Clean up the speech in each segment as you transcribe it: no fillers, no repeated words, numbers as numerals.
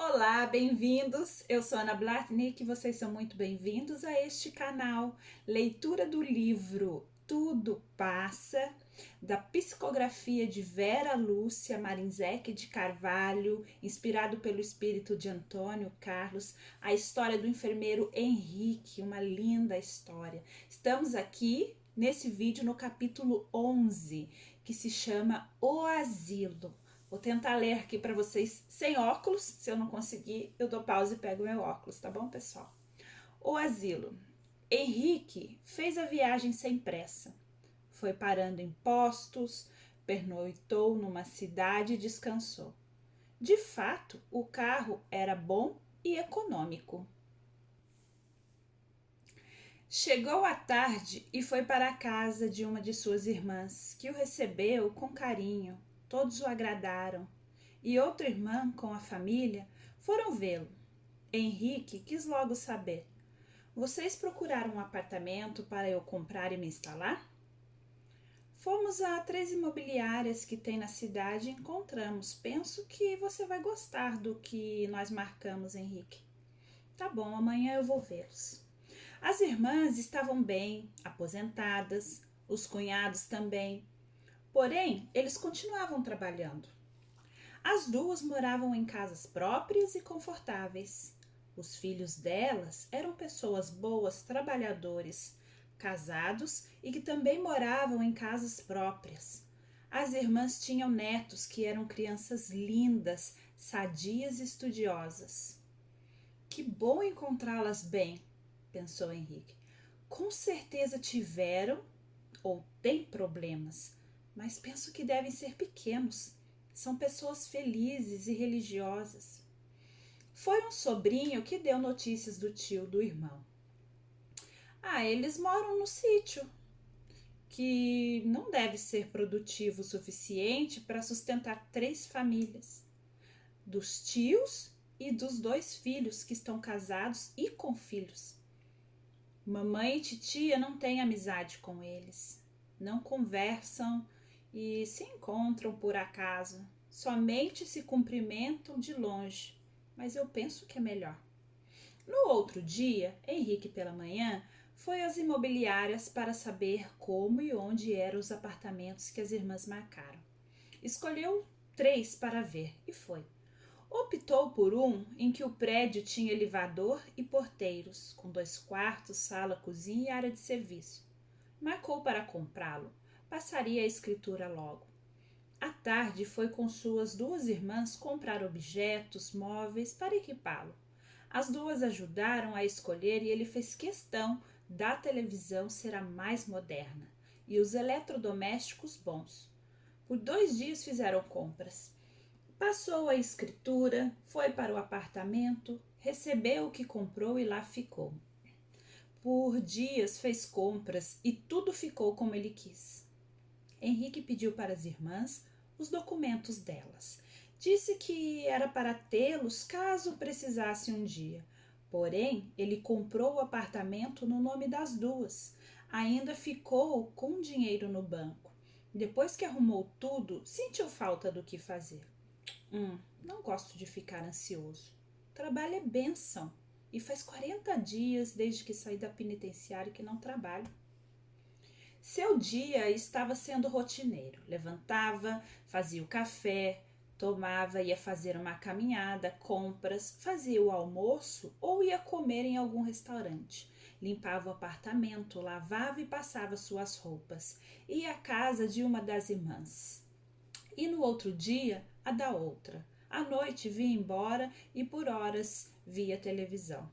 Olá, bem-vindos! Eu sou Ana Blatnik e vocês são muito bem-vindos a este canal. Leitura do livro Tudo Passa, da psicografia de Vera Lúcia Marinzec de Carvalho, inspirado pelo espírito de Antônio Carlos, a história do enfermeiro Henrique, uma linda história. Estamos aqui nesse vídeo no capítulo 11, que se chama O Asilo. Vou tentar ler aqui para vocês sem óculos. Se eu não conseguir, eu dou pausa e pego meu óculos, tá bom, pessoal? O asilo. Henrique fez a viagem sem pressa. Foi parando em postos, pernoitou numa cidade e descansou. De fato, o carro era bom e econômico. Chegou à tarde e foi para a casa de uma de suas irmãs, que o recebeu com carinho. Todos o agradaram. E outra irmã, com a família, foram vê-lo. Henrique quis logo saber: vocês procuraram um apartamento para eu comprar e me instalar? Fomos a 3 imobiliárias que tem na cidade e encontramos. Penso que você vai gostar do que nós marcamos, Henrique. Tá bom, amanhã eu vou vê-los. As irmãs estavam bem, aposentadas, os cunhados também. Porém, eles continuavam trabalhando. As duas moravam em casas próprias e confortáveis. Os filhos delas eram pessoas boas, trabalhadores, casados e que também moravam em casas próprias. As irmãs tinham netos que eram crianças lindas, sadias e estudiosas. Que bom encontrá-las bem, pensou Henrique. Com certeza tiveram ou têm problemas, mas penso que devem ser pequenos. São pessoas felizes e religiosas. Foi um sobrinho que deu notícias do tio do irmão. Eles moram no sítio, que não deve ser produtivo o suficiente para sustentar 3 famílias. Dos tios e dos 2 filhos que estão casados e com filhos. Mamãe e titia não têm amizade com eles. Não conversam e se encontram por acaso. Somente se cumprimentam de longe, mas eu penso que é melhor. No outro dia, Henrique pela manhã foi às imobiliárias para saber como e onde eram os apartamentos que as irmãs marcaram. Escolheu 3 para ver e foi. Optou por um em que o prédio tinha elevador e porteiros, com 2 quartos, sala, cozinha e área de serviço. Marcou para comprá-lo. Passaria a escritura logo. À tarde foi com suas 2 irmãs comprar objetos, móveis para equipá-lo. As 2 ajudaram a escolher e ele fez questão da televisão ser a mais moderna e os eletrodomésticos bons. Por 2 dias fizeram compras. Passou a escritura, foi para o apartamento, recebeu o que comprou e lá ficou. Por dias fez compras e tudo ficou como ele quis. Henrique pediu para as irmãs os documentos delas. Disse que era para tê-los caso precisasse um dia. Porém, ele comprou o apartamento no nome das 2. Ainda ficou com dinheiro no banco. Depois que arrumou tudo, sentiu falta do que fazer. Não gosto de ficar ansioso. O trabalho é bênção. E faz 40 dias desde que saí da penitenciária que não trabalho. Seu dia estava sendo rotineiro. Levantava, fazia o café, tomava, ia fazer uma caminhada, compras, fazia o almoço ou ia comer em algum restaurante. Limpava o apartamento, lavava e passava suas roupas. Ia à casa de uma das irmãs. E no outro dia, a da outra. À noite vinha embora e por horas via televisão.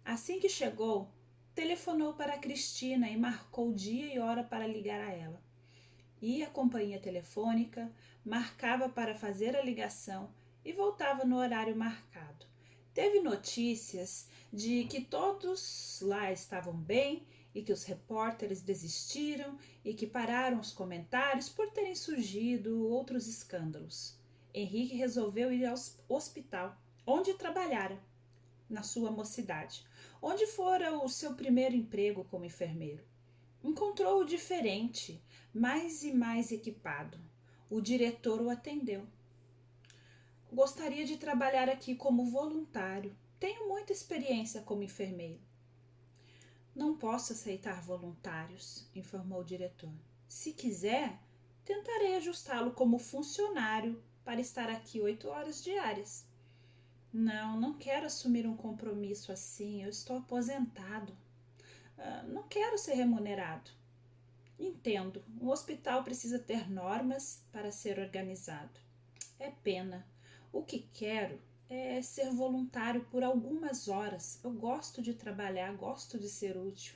Assim que chegou, telefonou para Cristina e marcou dia e hora para ligar a ela. Ia à companhia telefônica, marcava para fazer a ligação e voltava no horário marcado. Teve notícias de que todos lá estavam bem e que os repórteres desistiram e que pararam os comentários por terem surgido outros escândalos. Henrique resolveu ir ao hospital, onde trabalhara na sua mocidade, onde fora o seu primeiro emprego como enfermeiro. Encontrou-o diferente, mais e mais equipado. O diretor o atendeu. Gostaria de trabalhar aqui como voluntário. Tenho muita experiência como enfermeiro. Não posso aceitar voluntários, informou o diretor. Se quiser, tentarei ajustá-lo como funcionário para estar aqui 8 horas diárias. Não, não quero assumir um compromisso assim. Eu estou aposentado. Não quero ser remunerado. Entendo, um hospital precisa ter normas para ser organizado. É pena. O que quero é ser voluntário por algumas horas. Eu gosto de trabalhar, gosto de ser útil.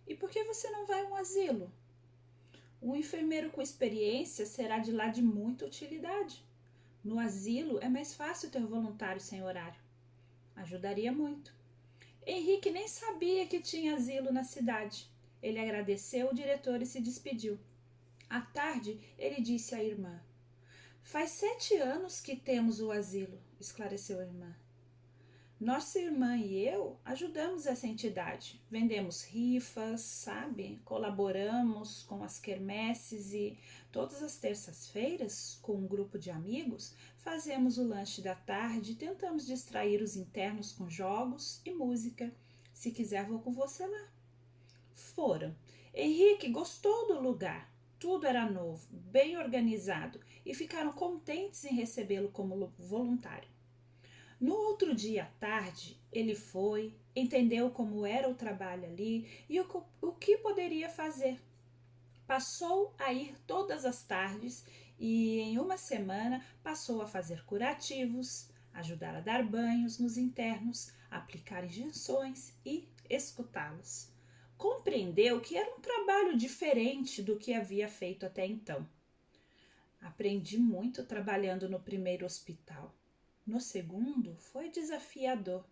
E por que você não vai a um asilo? Um enfermeiro com experiência será de lá de muita utilidade. No asilo é mais fácil ter voluntário sem horário. Ajudaria muito. Henrique nem sabia que tinha asilo na cidade. Ele agradeceu o diretor e se despediu. À tarde, ele disse à irmã: Faz 7 anos que temos o asilo, esclareceu a irmã. Nossa irmã e eu ajudamos essa entidade. Vendemos rifas, sabe? Colaboramos com as quermesses e todas as terças-feiras, com um grupo de amigos, fazemos o lanche da tarde e tentamos distrair os internos com jogos e música. Se quiser, vou com você lá. Foram. Henrique gostou do lugar. Tudo era novo, bem organizado e ficaram contentes em recebê-lo como voluntário. No outro dia à tarde, ele foi, entendeu como era o trabalho ali e o que poderia fazer. Passou a ir todas as tardes e, em uma semana, passou a fazer curativos, ajudar a dar banhos nos internos, aplicar injeções e escutá-los. Compreendeu que era um trabalho diferente do que havia feito até então. Aprendi muito trabalhando no primeiro hospital. No segundo, foi desafiador.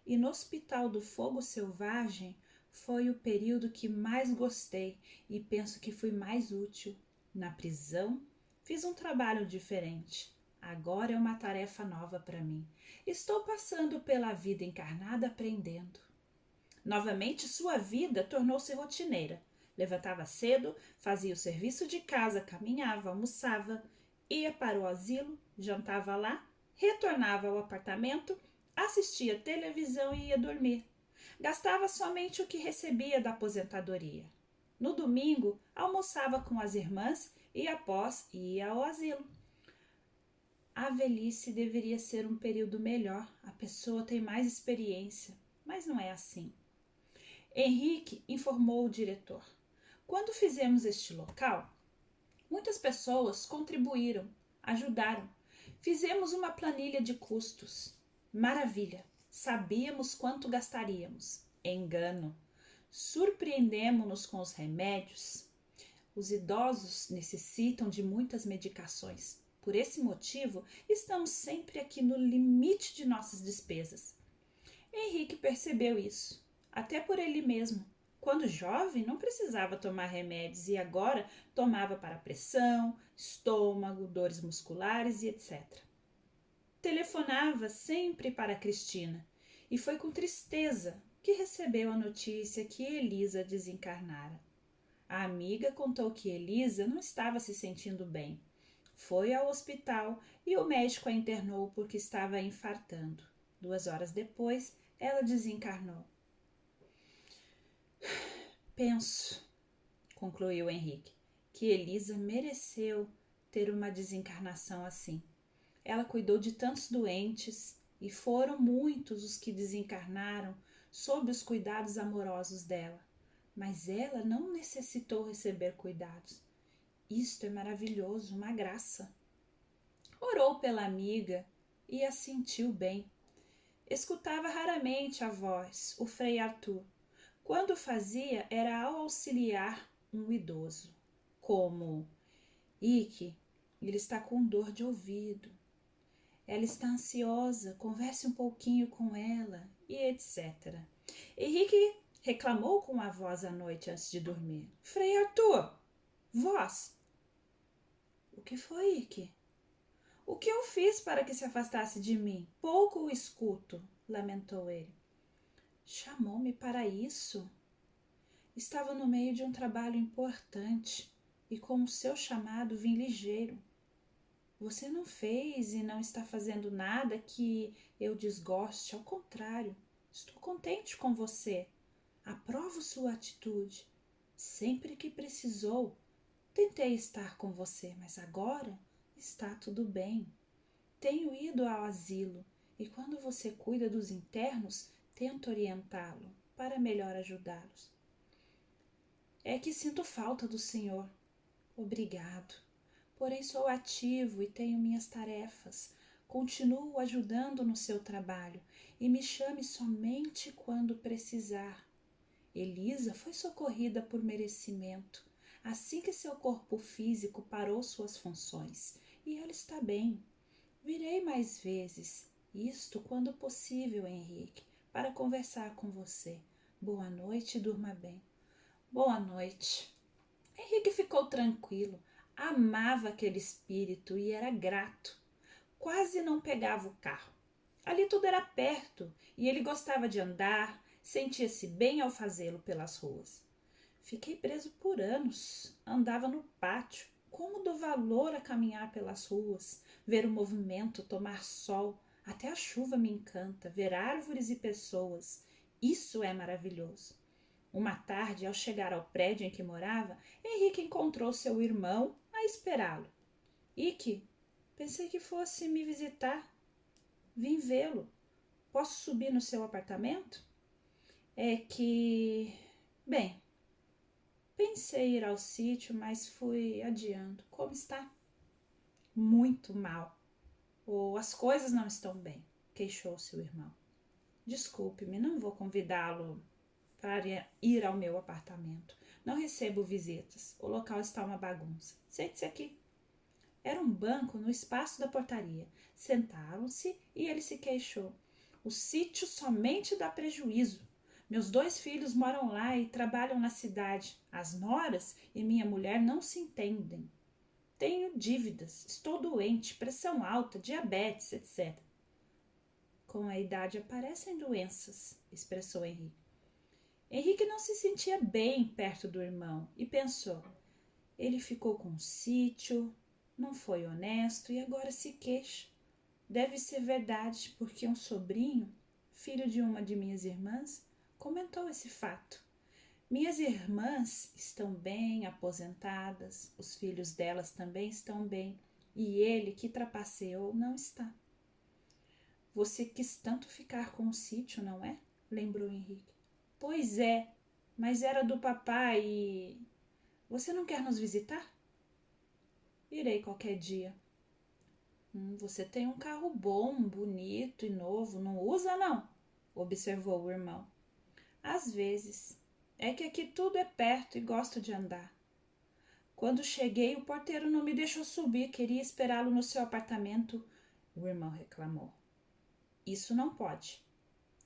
E no Hospital do Fogo Selvagem foi o período que mais gostei e penso que fui mais útil. Na prisão, fiz um trabalho diferente. Agora é uma tarefa nova para mim. Estou passando pela vida encarnada aprendendo. Novamente, sua vida tornou-se rotineira. Levantava cedo, fazia o serviço de casa, caminhava, almoçava, ia para o asilo, jantava lá, retornava ao apartamento, assistia televisão e ia dormir. Gastava somente o que recebia da aposentadoria. No domingo, almoçava com as irmãs e após ia ao asilo. A velhice deveria ser um período melhor, a pessoa tem mais experiência, mas não é assim. Henrique informou o diretor. Quando fizemos este local, muitas pessoas contribuíram, ajudaram. Fizemos uma planilha de custos. Maravilha! Sabíamos quanto gastaríamos. Engano. Surpreendemos-nos com os remédios. Os idosos necessitam de muitas medicações. Por esse motivo, estamos sempre aqui no limite de nossas despesas. Henrique percebeu isso. Até por ele mesmo. Quando jovem, não precisava tomar remédios e agora tomava para pressão, estômago, dores musculares e etc. Telefonava sempre para Cristina e foi com tristeza que recebeu a notícia que Elisa desencarnara. A amiga contou que Elisa não estava se sentindo bem. Foi ao hospital e o médico a internou porque estava infartando. 2 horas depois, ela desencarnou. Penso, concluiu Henrique, que Elisa mereceu ter uma desencarnação assim. Ela cuidou de tantos doentes e foram muitos os que desencarnaram sob os cuidados amorosos dela. Mas ela não necessitou receber cuidados. Isto é maravilhoso, uma graça. Orou pela amiga e a sentiu bem. Escutava raramente a voz, o Frei Arthur. Quando fazia, era ao auxiliar um idoso, como: Ike, ele está com dor de ouvido. Ela está ansiosa, converse um pouquinho com ela, e etc. Henrique reclamou com a voz à noite antes de dormir. Frei Arthur, voz! O que foi, Ike? O que eu fiz para que se afastasse de mim? Pouco o escuto, lamentou ele. Chamou-me para isso? Estava no meio de um trabalho importante e com o seu chamado vim ligeiro. Você não fez e não está fazendo nada que eu desgoste, ao contrário, estou contente com você. Aprovo sua atitude. Sempre que precisou, tentei estar com você, mas agora está tudo bem. Tenho ido ao asilo e quando você cuida dos internos, tento orientá-lo para melhor ajudá-los. É que sinto falta do senhor. Obrigado. Porém sou ativo e tenho minhas tarefas. Continuo ajudando no seu trabalho e me chame somente quando precisar. Elisa foi socorrida por merecimento, assim que seu corpo físico parou suas funções, e ela está bem. Virei mais vezes, isto quando possível, Henrique, para conversar com você. Boa noite e durma bem. Boa noite. Henrique ficou tranquilo. Amava aquele espírito e era grato. Quase não pegava o carro. Ali tudo era perto e ele gostava de andar, sentia-se bem ao fazê-lo pelas ruas. Fiquei preso por anos. Andava no pátio. Como dou valor a caminhar pelas ruas, ver o movimento, tomar sol. Até a chuva me encanta, ver árvores e pessoas. Isso é maravilhoso. Uma tarde, ao chegar ao prédio em que morava, Henrique encontrou seu irmão a esperá-lo. Ike, pensei que fosse me visitar. Vim vê-lo. Posso subir no seu apartamento? É que... Bem, pensei ir ao sítio, mas fui adiando. Como está? Muito mal. Ou as coisas não estão bem, queixou-se o irmão. Desculpe-me, não vou convidá-lo para ir ao meu apartamento. Não recebo visitas. O local está uma bagunça. Sente-se aqui. Era um banco no espaço da portaria. Sentaram-se e ele se queixou. O sítio somente dá prejuízo. Meus 2 filhos moram lá e trabalham na cidade. As noras e minha mulher não se entendem. Tenho dívidas, estou doente, pressão alta, diabetes, etc. Com a idade aparecem doenças, expressou Henrique. Henrique não se sentia bem perto do irmão e pensou: ele ficou com o sítio, não foi honesto e agora se queixa. Deve ser verdade, porque um sobrinho, filho de uma de minhas irmãs, comentou esse fato. Minhas irmãs estão bem, aposentadas, os filhos delas também estão bem, e ele, que trapaceou, não está. Você quis tanto ficar com o sítio, não é? Lembrou Henrique. Pois é, mas era do papai e... Você não quer nos visitar? Irei qualquer dia. Você tem um carro bom, bonito e novo, não usa não? Observou o irmão. Às vezes. É que aqui tudo é perto e gosto de andar. Quando cheguei, o porteiro não me deixou subir, queria esperá-lo no seu apartamento. O irmão reclamou. Isso não pode.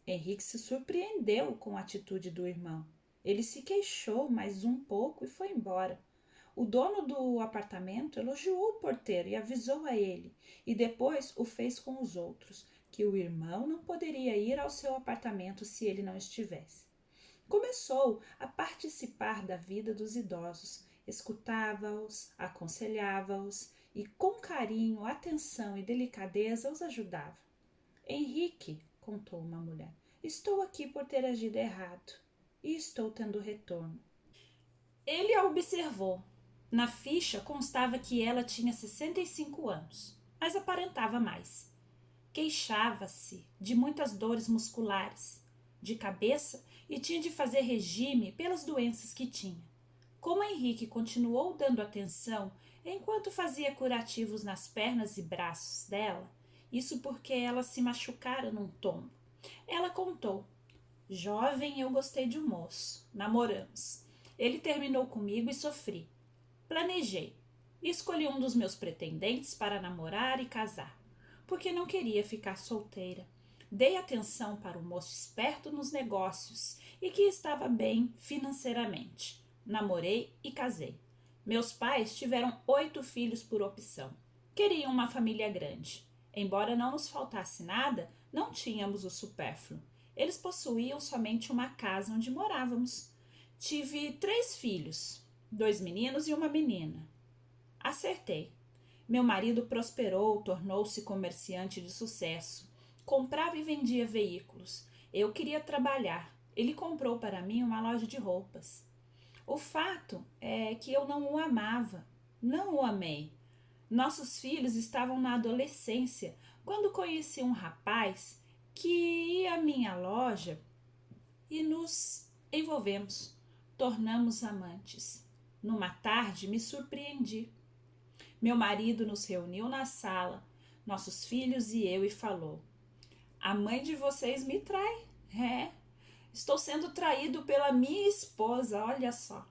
Henrique se surpreendeu com a atitude do irmão. Ele se queixou mais um pouco e foi embora. O dono do apartamento elogiou o porteiro e avisou a ele, e depois o fez com os outros, que o irmão não poderia ir ao seu apartamento se ele não estivesse. Começou a participar da vida dos idosos, escutava-os, aconselhava-os e, com carinho, atenção e delicadeza, os ajudava. Henrique, contou uma mulher, estou aqui por ter agido errado e estou tendo retorno. Ele a observou. Na ficha constava que ela tinha 65 anos, mas aparentava mais. Queixava-se de muitas dores musculares, de cabeça e tinha de fazer regime pelas doenças que tinha. Como Henrique continuou dando atenção enquanto fazia curativos nas pernas e braços dela, isso porque ela se machucara num tombo, ela contou: jovem, eu gostei de um moço, namoramos. Ele terminou comigo e sofri. Planejei. Escolhi um dos meus pretendentes para namorar e casar, porque não queria ficar solteira. Dei atenção para o moço esperto nos negócios e que estava bem financeiramente. Namorei e casei. Meus pais tiveram 8 filhos por opção. Queriam uma família grande. Embora não nos faltasse nada, não tínhamos o supérfluo. Eles possuíam somente uma casa onde morávamos. Tive 3 filhos, 2 meninos e uma menina. Acertei. Meu marido prosperou, tornou-se comerciante de sucesso. Comprava e vendia veículos. Eu queria trabalhar. Ele comprou para mim uma loja de roupas. O fato é que eu não o amava, não o amei. Nossos filhos estavam na adolescência quando conheci um rapaz que ia à minha loja e nos envolvemos, tornamos amantes. Numa tarde me surpreendi. Meu marido nos reuniu na sala, nossos filhos e eu, e falou: A mãe de vocês me trai. É, estou sendo traído pela minha esposa, olha só.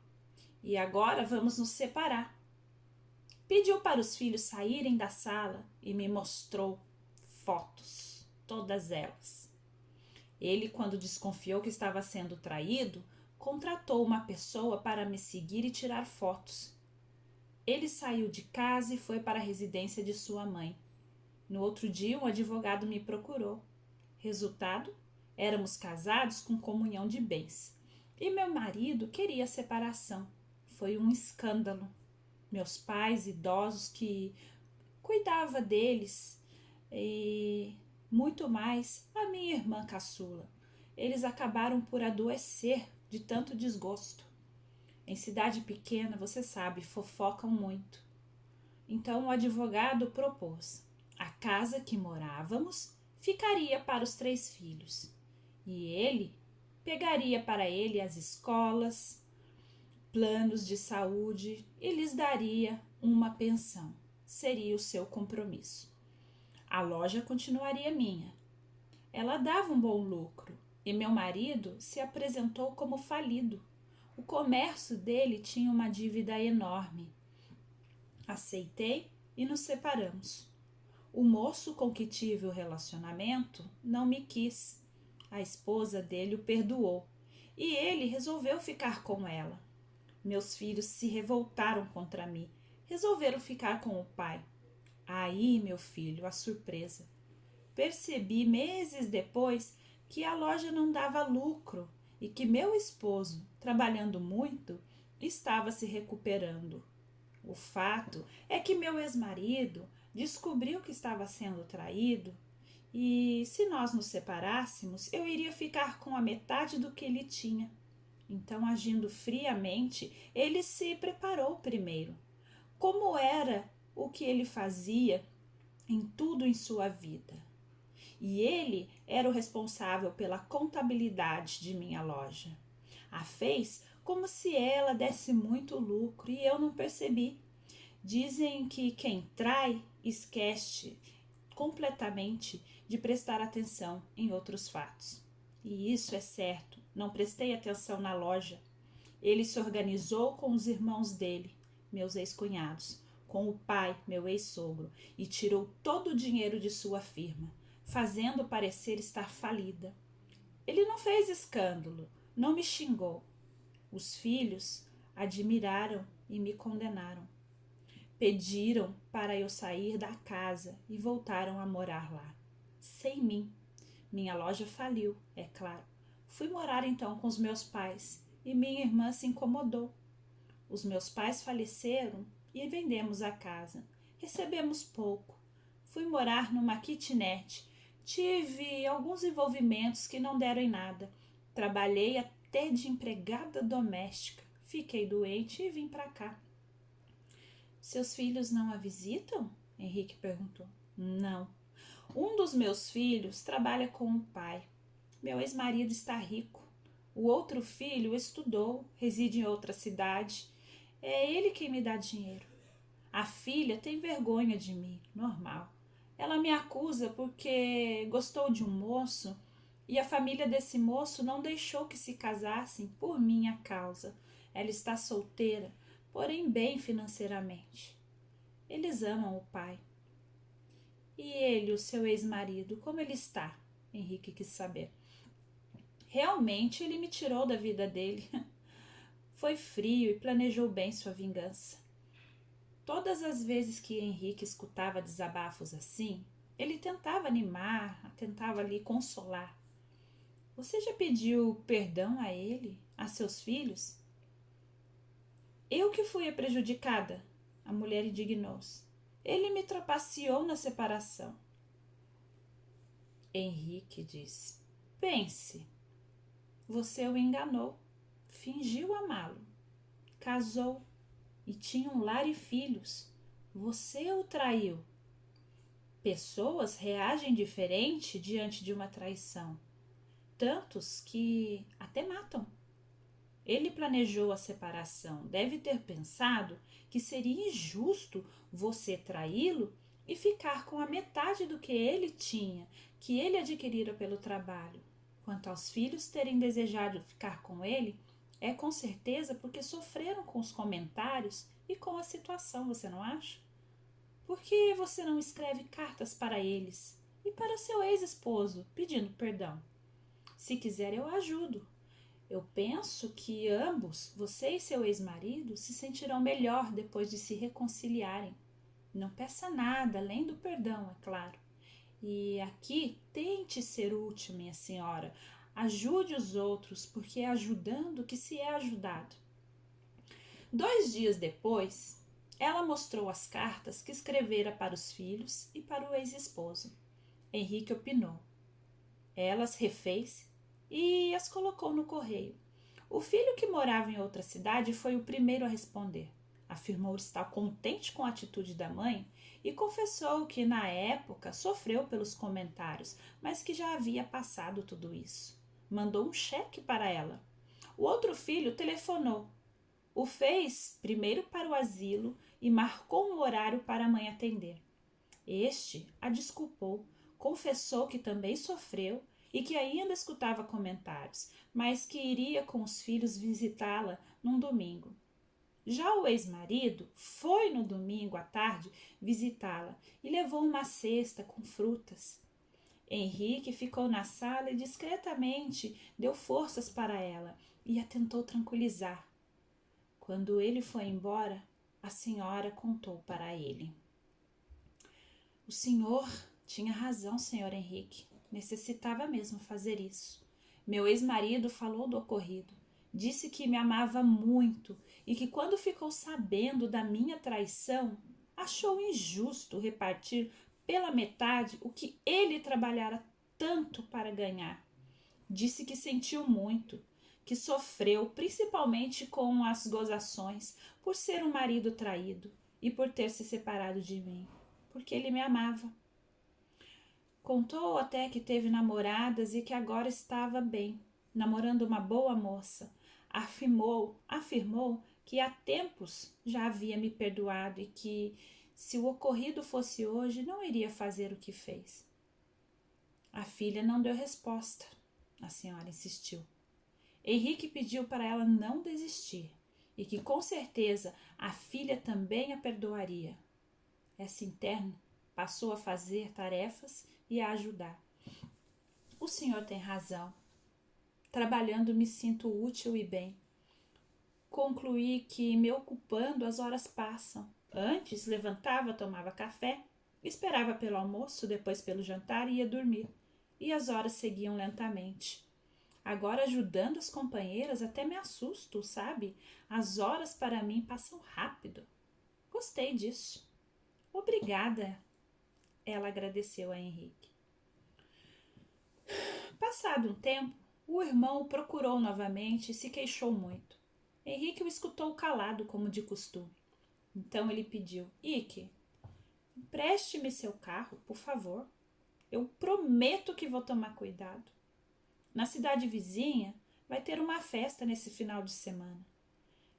E agora vamos nos separar. Pediu para os filhos saírem da sala e me mostrou fotos, todas elas. Ele, quando desconfiou que estava sendo traído, contratou uma pessoa para me seguir e tirar fotos. Ele saiu de casa e foi para a residência de sua mãe. No outro dia, um advogado me procurou. Resultado? Éramos casados com comunhão de bens. E meu marido queria a separação. Foi um escândalo. Meus pais idosos, que cuidava deles, e muito mais a minha irmã caçula. Eles acabaram por adoecer de tanto desgosto. Em cidade pequena, você sabe, fofocam muito. Então o advogado propôs: a casa que morávamos ficaria para os 3 filhos e ele pegaria para ele as escolas, planos de saúde e lhes daria uma pensão. Seria o seu compromisso. A loja continuaria minha. Ela dava um bom lucro e meu marido se apresentou como falido. O comércio dele tinha uma dívida enorme. Aceitei e nos separamos. O moço com que tive o relacionamento não me quis. A esposa dele o perdoou e ele resolveu ficar com ela. Meus filhos se revoltaram contra mim. Resolveram ficar com o pai. Aí, meu filho, a surpresa. Percebi meses depois que a loja não dava lucro e que meu esposo, trabalhando muito, estava se recuperando. O fato é que meu ex-marido descobriu que estava sendo traído e, se nós nos separássemos, eu iria ficar com a metade do que ele tinha. Então, agindo friamente, ele se preparou primeiro. Como era o que ele fazia em tudo em sua vida? E ele era o responsável pela contabilidade de minha loja. A fez como se ela desse muito lucro e eu não percebi. Dizem que quem trai esquece completamente de prestar atenção em outros fatos. E isso é certo, não prestei atenção na loja. Ele se organizou com os irmãos dele, meus ex-cunhados, com o pai, meu ex-sogro, e tirou todo o dinheiro de sua firma, fazendo parecer estar falida. Ele não fez escândalo, não me xingou. Os filhos admiraram e me condenaram. Pediram para eu sair da casa e voltaram a morar lá, sem mim. Minha loja faliu, é claro. Fui morar então com os meus pais e minha irmã se incomodou. Os meus pais faleceram e vendemos a casa. Recebemos pouco. Fui morar numa kitnet. Tive alguns envolvimentos que não deram em nada. Trabalhei até de empregada doméstica. Fiquei doente e vim para cá. Seus filhos não a visitam? Henrique perguntou. Não. Um dos meus filhos trabalha com o pai. Meu ex-marido está rico. O outro filho estudou, reside em outra cidade. É ele quem me dá dinheiro. A filha tem vergonha de mim, normal. Ela me acusa porque gostou de um moço e a família desse moço não deixou que se casassem por minha causa. Ela está solteira, porém bem financeiramente. Eles amam o pai. E ele, o seu ex-marido, como ele está? Henrique quis saber. Realmente ele me tirou da vida dele. Foi frio e planejou bem sua vingança. Todas as vezes que Henrique escutava desabafos assim, ele tentava animar, tentava lhe consolar. Você já pediu perdão a ele, a seus filhos? Eu que fui a prejudicada, a mulher indignou-se. Ele me trapaceou na separação. Henrique disse: pense, você o enganou, fingiu amá-lo, casou e tinha um lar e filhos. Você o traiu. Pessoas reagem diferente diante de uma traição, tantos que até matam. Ele planejou a separação, deve ter pensado que seria injusto você traí-lo e ficar com a metade do que ele tinha, que ele adquirira pelo trabalho. Quanto aos filhos terem desejado ficar com ele, é com certeza porque sofreram com os comentários e com a situação, você não acha? Por que você não escreve cartas para eles e para seu ex-esposo pedindo perdão? Se quiser, eu ajudo. Eu penso que ambos, você e seu ex-marido, se sentirão melhor depois de se reconciliarem. Não peça nada além do perdão, é claro. E aqui tente ser útil, minha senhora. Ajude os outros, porque é ajudando que se é ajudado. 2 dias depois, ela mostrou as cartas que escrevera para os filhos e para o ex-esposo. Henrique opinou. Ela as refez e as colocou no correio. O filho, que morava em outra cidade, foi o primeiro a responder. Afirmou estar contente com a atitude da mãe e confessou que na época sofreu pelos comentários, mas que já havia passado tudo isso. Mandou um cheque para ela. O outro filho telefonou. O fez primeiro para o asilo e marcou um horário para a mãe atender. Este a desculpou, confessou que também sofreu e que ainda escutava comentários, mas que iria com os filhos visitá-la num domingo. Já o ex-marido foi no domingo à tarde visitá-la e levou uma cesta com frutas. Henrique ficou na sala e discretamente deu forças para ela e a tentou tranquilizar. Quando ele foi embora, a senhora contou para ele. O senhor tinha razão, senhor Henrique. Necessitava mesmo fazer isso. Meu ex-marido falou do ocorrido. Disse que me amava muito e que quando ficou sabendo da minha traição, achou injusto repartir pela metade o que ele trabalhara tanto para ganhar. Disse que sentiu muito, que sofreu principalmente com as gozações por ser um marido traído e por ter se separado de mim, porque ele me amava. Contou até que teve namoradas e que agora estava bem, namorando uma boa moça. Afirmou que há tempos já havia me perdoado e que, se o ocorrido fosse hoje, não iria fazer o que fez. A filha não deu resposta. A senhora insistiu. Henrique pediu para ela não desistir e que com certeza a filha também a perdoaria. Essa interna passou a fazer tarefas e a ajudar. O senhor tem razão. Trabalhando me sinto útil e bem. Concluí que, me ocupando, as horas passam. Antes levantava, tomava café, esperava pelo almoço, depois pelo jantar e ia dormir. E as horas seguiam lentamente. Agora, ajudando as companheiras, até me assusto, sabe? As horas para mim passam rápido. Gostei disso. Obrigada, ela agradeceu a Henrique. Passado um tempo, o irmão o procurou novamente e se queixou muito. Henrique o escutou calado, como de costume. Então ele pediu: Ike, empreste-me seu carro, por favor. Eu prometo que vou tomar cuidado. Na cidade vizinha vai ter uma festa nesse final de semana.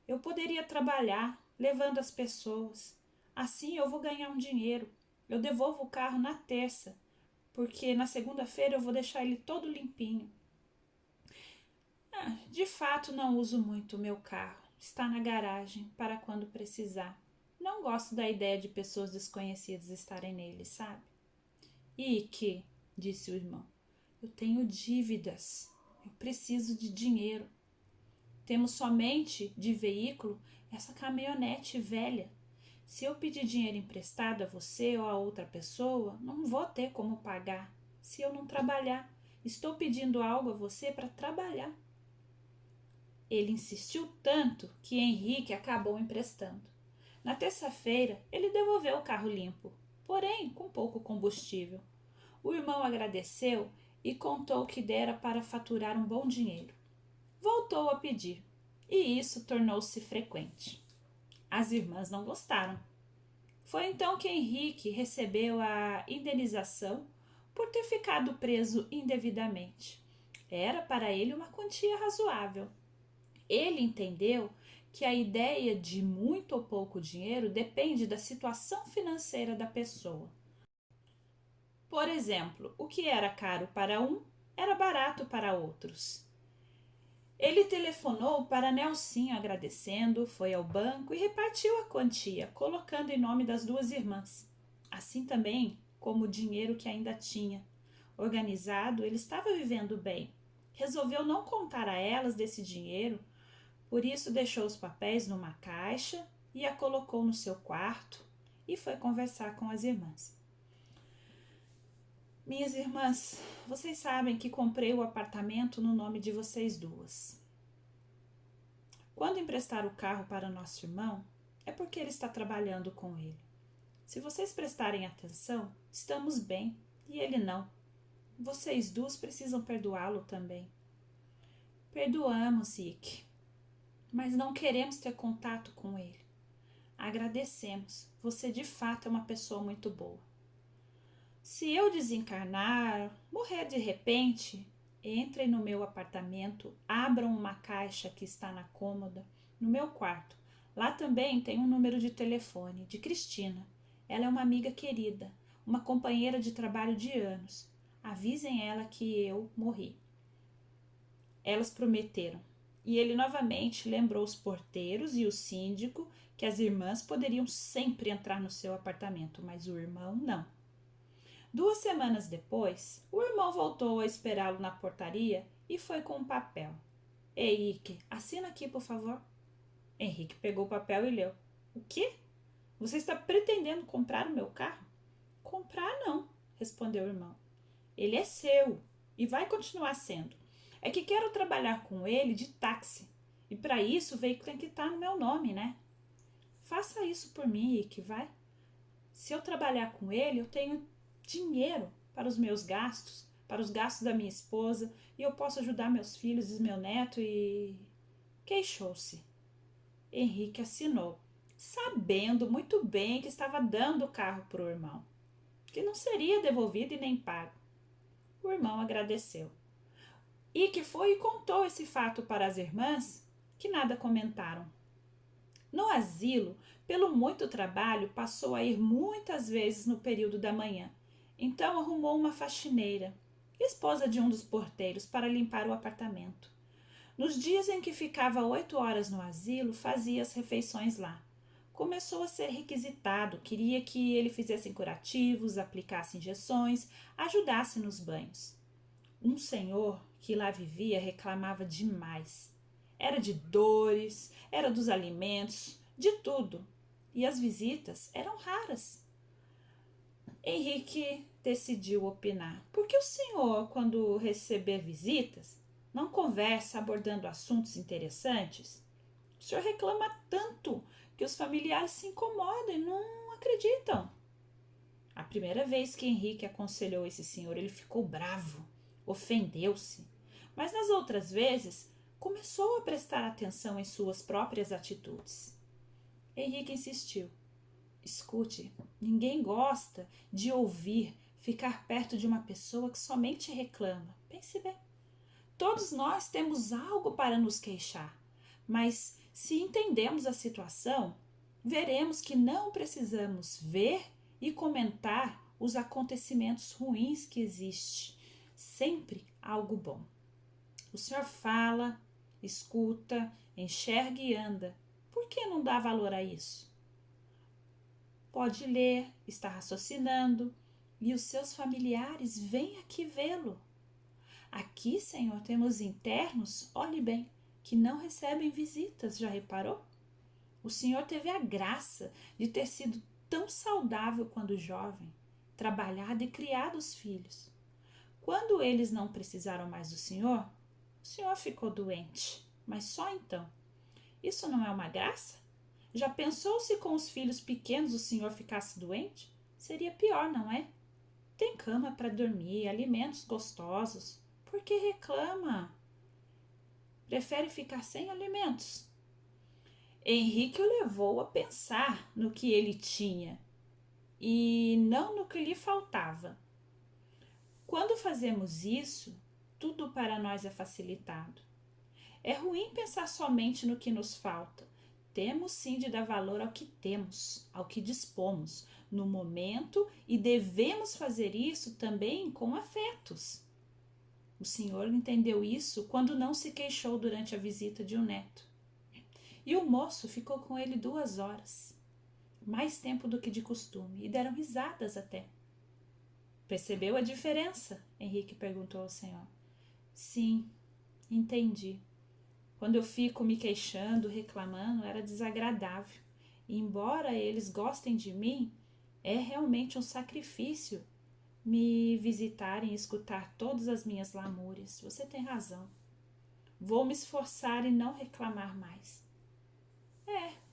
Eu poderia trabalhar levando as pessoas. Assim eu vou ganhar um dinheiro. Eu devolvo o carro na terça, porque na segunda-feira eu vou deixar ele todo limpinho. De fato, não uso muito o meu carro. Está na garagem para quando precisar. Não gosto da ideia de pessoas desconhecidas estarem nele, sabe? Ike, disse o irmão, eu tenho dívidas. Eu preciso de dinheiro. Temos somente de veículo essa caminhonete velha. Se eu pedir dinheiro emprestado a você ou a outra pessoa, não vou ter como pagar. Se eu não trabalhar, estou pedindo algo a você para trabalhar. Ele insistiu tanto que Henrique acabou emprestando. Na terça-feira, ele devolveu o carro limpo, porém com pouco combustível. O irmão agradeceu e contou que dera para faturar um bom dinheiro. Voltou a pedir, e isso tornou-se frequente. As irmãs não gostaram. Foi então que Henrique recebeu a indenização por ter ficado preso indevidamente. Era para ele uma quantia razoável. Ele entendeu que a ideia de muito ou pouco dinheiro depende da situação financeira da pessoa. Por exemplo, o que era caro para um era barato para outros. Ele telefonou para Nelsinho agradecendo, foi ao banco e repartiu a quantia, colocando em nome das duas irmãs. Assim também como o dinheiro que ainda tinha. Organizado, ele estava vivendo bem. Resolveu não contar a elas desse dinheiro, por isso deixou os papéis numa caixa e a colocou no seu quarto e foi conversar com as irmãs. Minhas irmãs, vocês sabem que comprei o apartamento no nome de vocês duas. Quando emprestar o carro para nosso irmão, é porque ele está trabalhando com ele. Se vocês prestarem atenção, estamos bem e ele não. Vocês duas precisam perdoá-lo também. Perdoamos, Ike, mas não queremos ter contato com ele. Agradecemos, você de fato é uma pessoa muito boa. Se eu desencarnar, morrer de repente, entrem no meu apartamento, abram uma caixa que está na cômoda, no meu quarto. Lá também tem um número de telefone, de Cristina. Ela é uma amiga querida, uma companheira de trabalho de anos. Avisem ela que eu morri. Elas prometeram. E ele novamente lembrou os porteiros e o síndico que as irmãs poderiam sempre entrar no seu apartamento, mas o irmão não. 2 semanas depois, o irmão voltou a esperá-lo na portaria e foi com um papel. Ei, Ike, assina aqui, por favor. Henrique pegou o papel e leu. O quê? Você está pretendendo comprar o meu carro? Comprar não, respondeu o irmão. Ele é seu e vai continuar sendo. É que quero trabalhar com ele de táxi. E para isso o veículo tem que estar no meu nome, né? Faça isso por mim, Ike, vai. Se eu trabalhar com ele, eu tenho dinheiro para os meus gastos, para os gastos da minha esposa, e eu posso ajudar meus filhos e meu neto e... Queixou-se. Henrique assinou, sabendo muito bem que estava dando o carro para o irmão, que não seria devolvido e nem pago. O irmão agradeceu. E que foi e contou esse fato para as irmãs, que nada comentaram. No asilo, pelo muito trabalho, passou a ir muitas vezes no período da manhã. Então arrumou uma faxineira, esposa de um dos porteiros, para limpar o apartamento. Nos dias em que ficava 8 horas no asilo, fazia as refeições lá. Começou a ser requisitado, queria que ele fizesse curativos, aplicasse injeções, ajudasse nos banhos. Um senhor que lá vivia reclamava demais. Era de dores, era dos alimentos, de tudo. E as visitas eram raras. Henrique decidiu opinar. Por que o senhor, quando receber visitas, não conversa abordando assuntos interessantes? O senhor reclama tanto que os familiares se incomodam e não acreditam. A primeira vez que Henrique aconselhou esse senhor, ele ficou bravo, ofendeu-se. Mas nas outras vezes, começou a prestar atenção em suas próprias atitudes. Henrique insistiu. Escute, ninguém gosta de ouvir, ficar perto de uma pessoa que somente reclama. Pense bem. Todos nós temos algo para nos queixar, mas se entendemos a situação, veremos que não precisamos ver e comentar os acontecimentos ruins que existem. Sempre algo bom. O senhor fala, escuta, enxerga e anda. Por que não dá valor a isso? Pode ler, está raciocinando, e os seus familiares vêm aqui vê-lo. Aqui, Senhor, temos internos, olhe bem, que não recebem visitas, já reparou? O Senhor teve a graça de ter sido tão saudável quando jovem, trabalhado e criado os filhos. Quando eles não precisaram mais do Senhor, o Senhor ficou doente, mas só então. Isso não é uma graça? Já pensou se com os filhos pequenos o senhor ficasse doente? Seria pior, não é? Tem cama para dormir, alimentos gostosos. Por que reclama? Prefere ficar sem alimentos? Henrique o levou a pensar no que ele tinha e não no que lhe faltava. Quando fazemos isso, tudo para nós é facilitado. É ruim pensar somente no que nos falta. Temos sim de dar valor ao que temos, ao que dispomos, no momento, e devemos fazer isso também com afetos. O senhor entendeu isso quando não se queixou durante a visita de um neto. E o moço ficou com ele 2 horas, mais tempo do que de costume, e deram risadas até. Percebeu a diferença? Henrique perguntou ao senhor. Sim, entendi. Quando eu fico me queixando, reclamando, era desagradável. E embora eles gostem de mim, é realmente um sacrifício me visitarem e escutar todas as minhas lamúrias. Você tem razão. Vou me esforçar e não reclamar mais.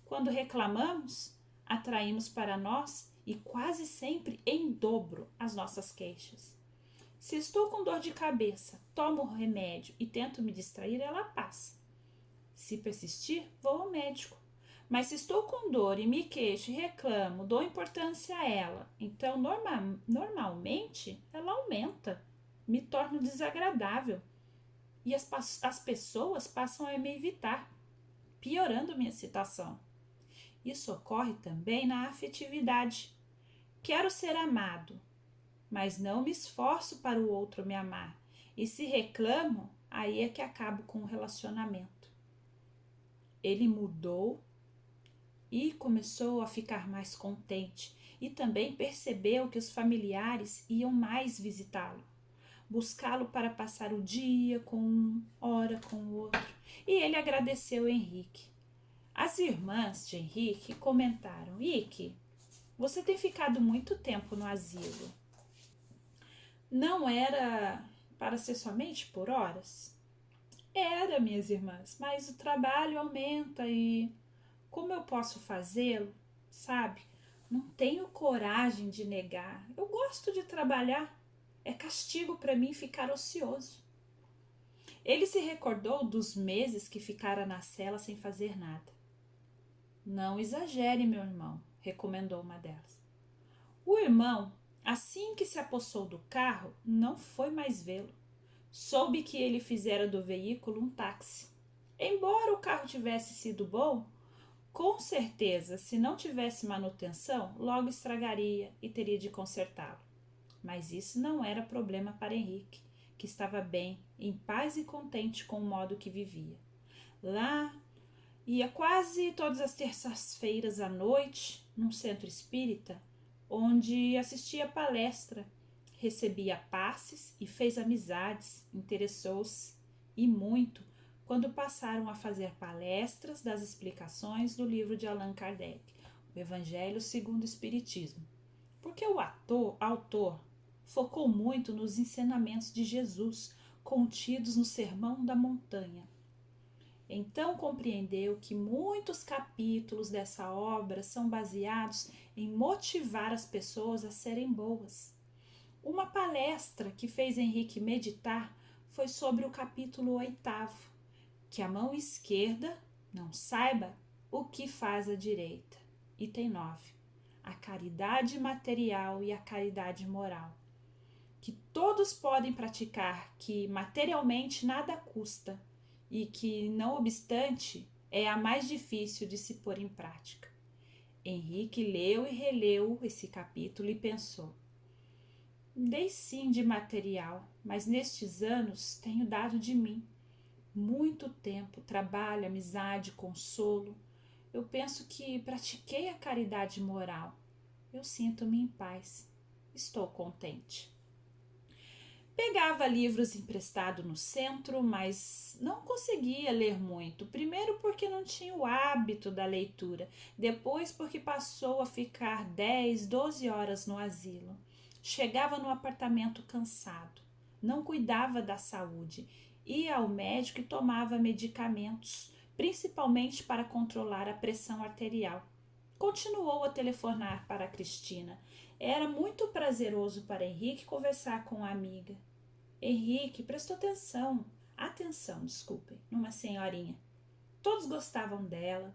Quando reclamamos, atraímos para nós e quase sempre em dobro as nossas queixas. Se estou com dor de cabeça, tomo o remédio e tento me distrair, ela passa. Se persistir, vou ao médico. Mas se estou com dor e me queixo e reclamo, dou importância a ela, então normalmente ela aumenta, me torno desagradável e as pessoas passam a me evitar, piorando minha situação. Isso ocorre também na afetividade. Quero ser amado, mas não me esforço para o outro me amar. E se reclamo, aí é que acabo com o relacionamento. Ele mudou e começou a ficar mais contente e também percebeu que os familiares iam mais visitá-lo, buscá-lo para passar o dia com um, hora com o outro. E ele agradeceu Henrique. As irmãs de Henrique comentaram: Ike, você tem ficado muito tempo no asilo. Não era para ser somente por horas? Era, minhas irmãs, mas o trabalho aumenta e como eu posso fazê-lo, sabe? Não tenho coragem de negar. Eu gosto de trabalhar. É castigo para mim ficar ocioso. Ele se recordou dos meses que ficara na cela sem fazer nada. Não exagere, meu irmão, recomendou uma delas. O irmão, assim que se apossou do carro, não foi mais vê-lo. Soube que ele fizera do veículo um táxi. Embora o carro tivesse sido bom, com certeza, se não tivesse manutenção, logo estragaria e teria de consertá-lo. Mas isso não era problema para Henrique, que estava bem, em paz e contente com o modo que vivia. Lá ia quase todas as terças-feiras à noite, num centro espírita, onde assistia palestra, recebia passes e fez amizades, interessou-se e muito quando passaram a fazer palestras das explicações do livro de Allan Kardec, o Evangelho segundo o Espiritismo, porque o autor focou muito nos ensinamentos de Jesus contidos no Sermão da Montanha. Então compreendeu que muitos capítulos dessa obra são baseados em motivar as pessoas a serem boas. Uma palestra que fez Henrique meditar foi sobre o capítulo 8º, que a mão esquerda não saiba o que faz a direita. Item 9. A caridade material e a caridade moral. Que todos podem praticar, que materialmente nada custa e que, não obstante, é a mais difícil de se pôr em prática. Henrique leu e releu esse capítulo e pensou: dei sim de material, mas nestes anos tenho dado de mim. Muito tempo, trabalho, amizade, consolo. Eu penso que pratiquei a caridade moral. Eu sinto-me em paz. Estou contente. Pegava livros emprestados no centro, mas não conseguia ler muito. Primeiro porque não tinha o hábito da leitura, depois porque passou a ficar 10, 12 horas no asilo. Chegava no apartamento cansado, não cuidava da saúde, ia ao médico e tomava medicamentos principalmente para controlar a pressão arterial. Continuou a telefonar para Cristina. Era muito prazeroso para Henrique conversar com a amiga. Henrique prestou atenção, desculpem, numa senhorinha. Todos gostavam dela.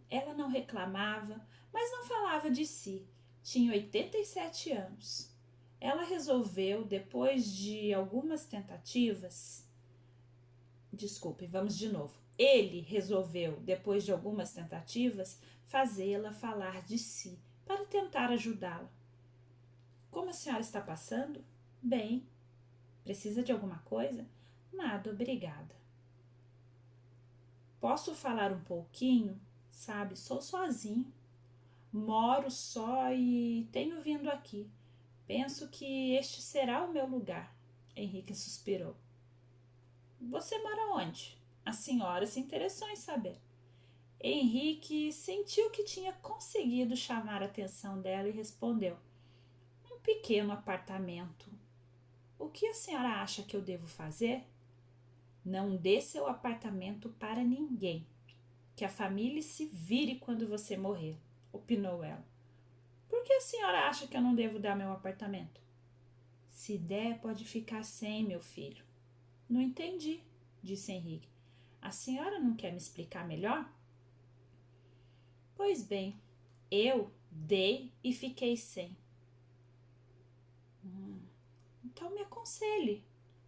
Ela não reclamava, mas não falava de si. Tinha 87 anos. Ela resolveu, depois de algumas tentativas... Desculpem, vamos de novo. Ele resolveu, depois de algumas tentativas, fazê-la falar de si, para tentar ajudá-la. Como a senhora está passando? Bem. Precisa de alguma coisa? Nada, obrigada. Posso falar um pouquinho? Sabe, sou sozinho. Moro só e tenho vindo aqui. Penso que este será o meu lugar. Henrique suspirou. Você mora onde? A senhora se interessou em saber. Henrique sentiu que tinha conseguido chamar a atenção dela e respondeu. Um pequeno apartamento. O que a senhora acha que eu devo fazer? Não dê seu apartamento para ninguém. Que a família se vire quando você morrer, opinou ela. Por que a senhora acha que eu não devo dar meu apartamento? Se der, pode ficar sem, meu filho. Não entendi, disse Henrique. A senhora não quer me explicar melhor? Pois bem, eu dei e fiquei sem. Então me aconselhe.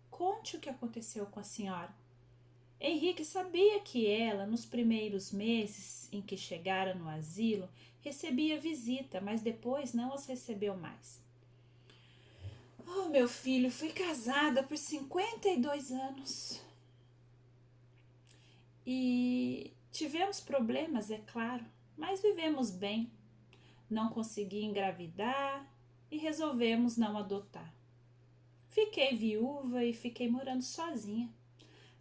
Conte o que aconteceu com a senhora. Henrique sabia que ela, nos primeiros meses em que chegara no asilo, recebia visita, mas depois não as recebeu mais. Oh, meu filho, fui casada por 52 anos. E tivemos problemas, é claro, mas vivemos bem. Não consegui engravidar e resolvemos não adotar. Fiquei viúva e fiquei morando sozinha.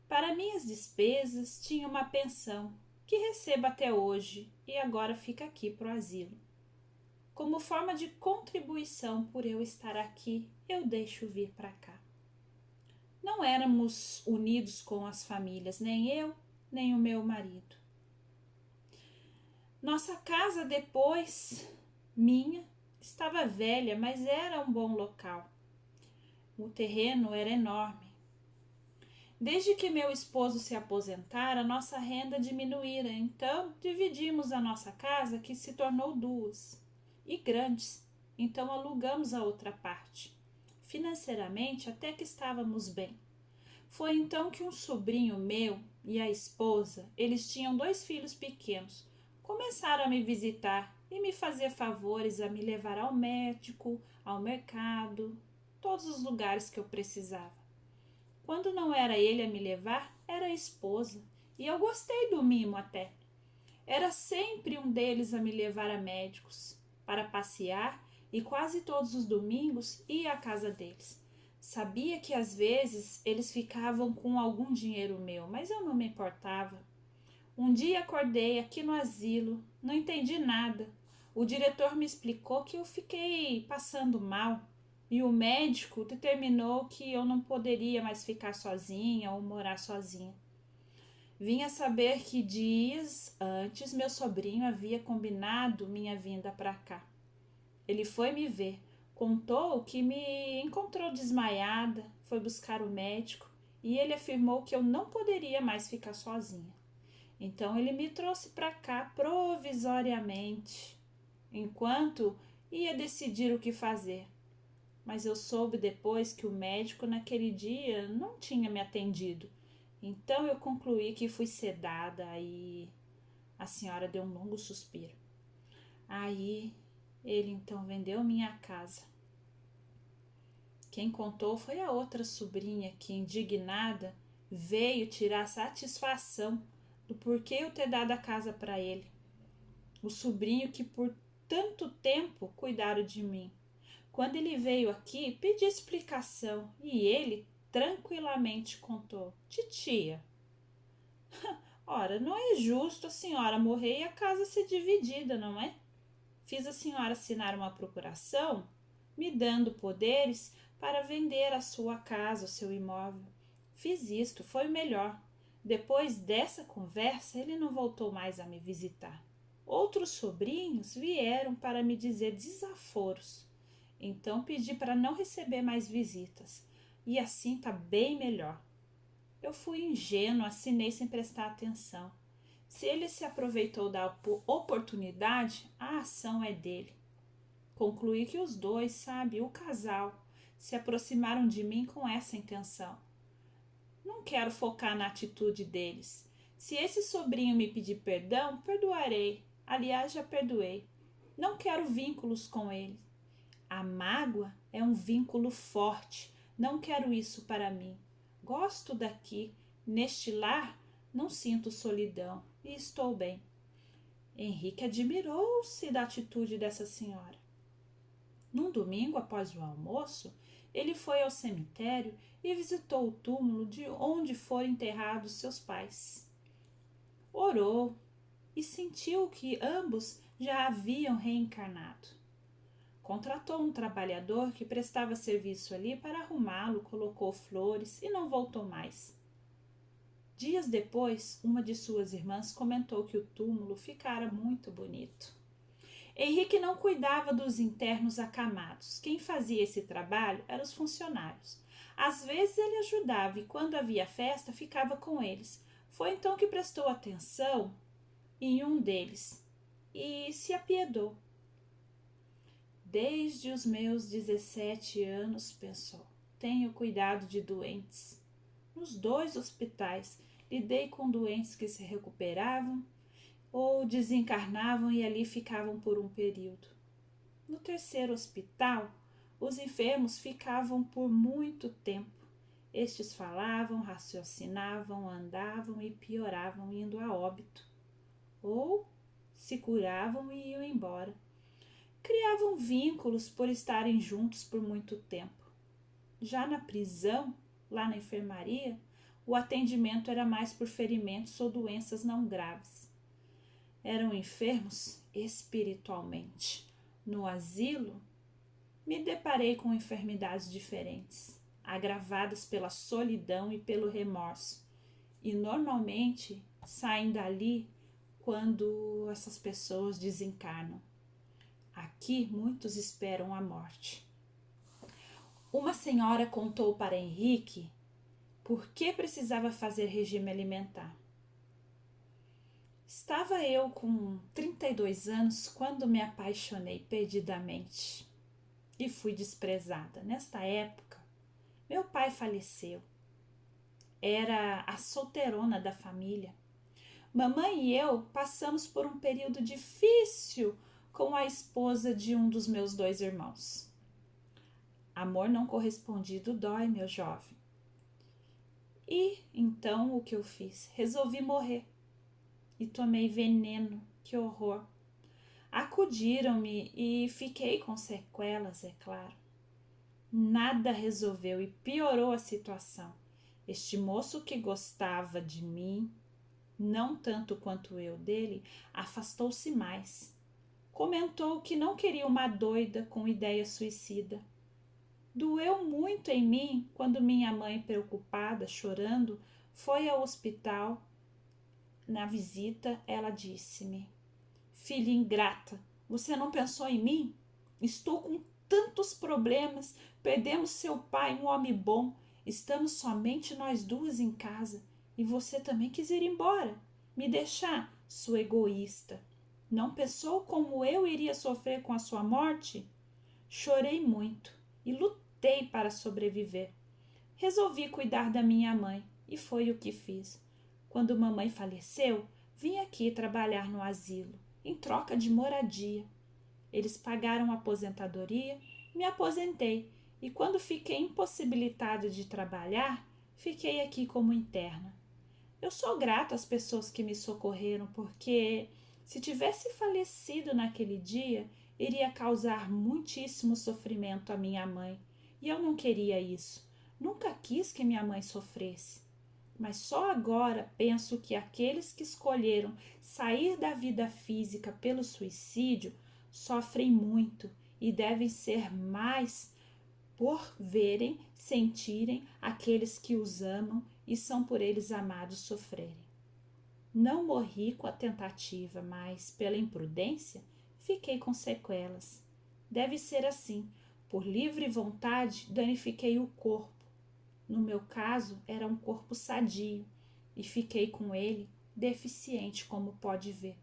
Para minhas despesas, tinha uma pensão, que recebo até hoje e agora fica aqui pro asilo. Como forma de contribuição por eu estar aqui, eu deixo vir para cá. Não éramos unidos com as famílias, nem eu, nem o meu marido. Nossa casa depois, minha, estava velha, mas era um bom local. O terreno era enorme. Desde que meu esposo se aposentara, nossa renda diminuíra, então dividimos a nossa casa, que se tornou 2, e grandes, então alugamos a outra parte. Financeiramente até que estávamos bem. Foi então que um sobrinho meu e a esposa, eles tinham 2 filhos pequenos, começaram a me visitar e me fazer favores a me levar ao médico, ao mercado, todos os lugares que eu precisava. Quando não era ele a me levar, era a esposa, e eu gostei do mimo até. Era sempre um deles a me levar a médicos, para passear, e quase todos os domingos ia à casa deles. Sabia que às vezes eles ficavam com algum dinheiro meu, mas eu não me importava. Um dia acordei aqui no asilo, não entendi nada. O diretor me explicou que eu fiquei passando mal e o médico determinou que eu não poderia mais ficar sozinha ou morar sozinha. Vim a saber que dias antes meu sobrinho havia combinado minha vinda para cá. Ele foi me ver, contou que me encontrou desmaiada, foi buscar o médico e ele afirmou que eu não poderia mais ficar sozinha. Então ele me trouxe para cá provisoriamente, enquanto ia decidir o que fazer. Mas eu soube depois que o médico naquele dia não tinha me atendido. Então eu concluí que fui sedada e... A senhora deu um longo suspiro. Aí ele então vendeu minha casa. Quem contou foi a outra sobrinha que, indignada, veio tirar satisfação do porquê eu ter dado a casa para ele. O sobrinho que por tanto tempo cuidaram de mim. Quando ele veio aqui, pedi explicação e ele tranquilamente contou. Titia, ora, não é justo a senhora morrer e a casa ser dividida, não é? Fiz a senhora assinar uma procuração, me dando poderes para vender a sua casa, o seu imóvel. Fiz isto, foi o melhor. Depois dessa conversa, ele não voltou mais a me visitar. Outros sobrinhos vieram para me dizer desaforos. Então pedi para não receber mais visitas. E assim tá bem melhor. Eu fui ingênuo, assinei sem prestar atenção. Se ele se aproveitou da oportunidade, a ação é dele. Concluí que os dois, sabe, o casal, se aproximaram de mim com essa intenção. Não quero focar na atitude deles. Se esse sobrinho me pedir perdão, perdoarei. Aliás, já perdoei. Não quero vínculos com ele. A mágoa é um vínculo forte. Não quero isso para mim. Gosto daqui. Neste lar, não sinto solidão e estou bem. Henrique admirou-se da atitude dessa senhora. Num domingo, após o almoço, ele foi ao cemitério e visitou o túmulo de onde foram enterrados seus pais. Orou e sentiu que ambos já haviam reencarnado. Contratou um trabalhador que prestava serviço ali para arrumá-lo, colocou flores e não voltou mais. Dias depois, uma de suas irmãs comentou que o túmulo ficara muito bonito. Henrique não cuidava dos internos acamados. Quem fazia esse trabalho eram os funcionários. Às vezes ele ajudava e, quando havia festa, ficava com eles. Foi então que prestou atenção em um deles e se apiedou. Desde os meus 17 anos, pensou, tenho cuidado de doentes. Nos 2 hospitais, lidei com doentes que se recuperavam ou desencarnavam e ali ficavam por um período. No 3º hospital, os enfermos ficavam por muito tempo. Estes falavam, raciocinavam, andavam e pioravam indo a óbito. Ou se curavam e iam embora. Criavam vínculos por estarem juntos por muito tempo. Já na prisão, lá na enfermaria, o atendimento era mais por ferimentos ou doenças não graves. Eram enfermos espiritualmente. No asilo, me deparei com enfermidades diferentes, agravadas pela solidão e pelo remorso, e normalmente saem dali quando essas pessoas desencarnam. Aqui muitos esperam a morte. Uma senhora contou para Henrique por que precisava fazer regime alimentar. Estava eu com 32 anos quando me apaixonei perdidamente e fui desprezada. Nesta época, meu pai faleceu. Era a solteirona da família. Mamãe e eu passamos por um período difícil com a esposa de um dos meus 2 irmãos. Amor não correspondido dói, meu jovem. E então o que eu fiz? Resolvi morrer. E tomei veneno, que horror. Acudiram-me e fiquei com sequelas, é claro. Nada resolveu e piorou a situação. Este moço que gostava de mim, não tanto quanto eu dele, afastou-se mais. Comentou que não queria uma doida com ideia suicida. Doeu muito em mim quando minha mãe, preocupada, chorando, foi ao hospital. Na visita, ela disse-me: filha ingrata, você não pensou em mim? Estou com tantos problemas, perdemos seu pai, um homem bom, estamos somente nós 2 em casa e você também quis ir embora, me deixar, sua egoísta. Não pensou como eu iria sofrer com a sua morte? Chorei muito e lutei para sobreviver. Resolvi cuidar da minha mãe e foi o que fiz. Quando mamãe faleceu, vim aqui trabalhar no asilo, em troca de moradia. Eles pagaram a aposentadoria, me aposentei e quando fiquei impossibilitada de trabalhar, fiquei aqui como interna. Eu sou grata às pessoas que me socorreram porque, se tivesse falecido naquele dia, iria causar muitíssimo sofrimento à minha mãe e eu não queria isso. Nunca quis que minha mãe sofresse. Mas só agora penso que aqueles que escolheram sair da vida física pelo suicídio sofrem muito e devem ser mais por verem, sentirem aqueles que os amam e são por eles amados sofrerem. Não morri com a tentativa, mas, pela imprudência, fiquei com sequelas. Deve ser assim. Por livre vontade, danifiquei o corpo. No meu caso, era um corpo sadio, e fiquei com ele deficiente, como pode ver.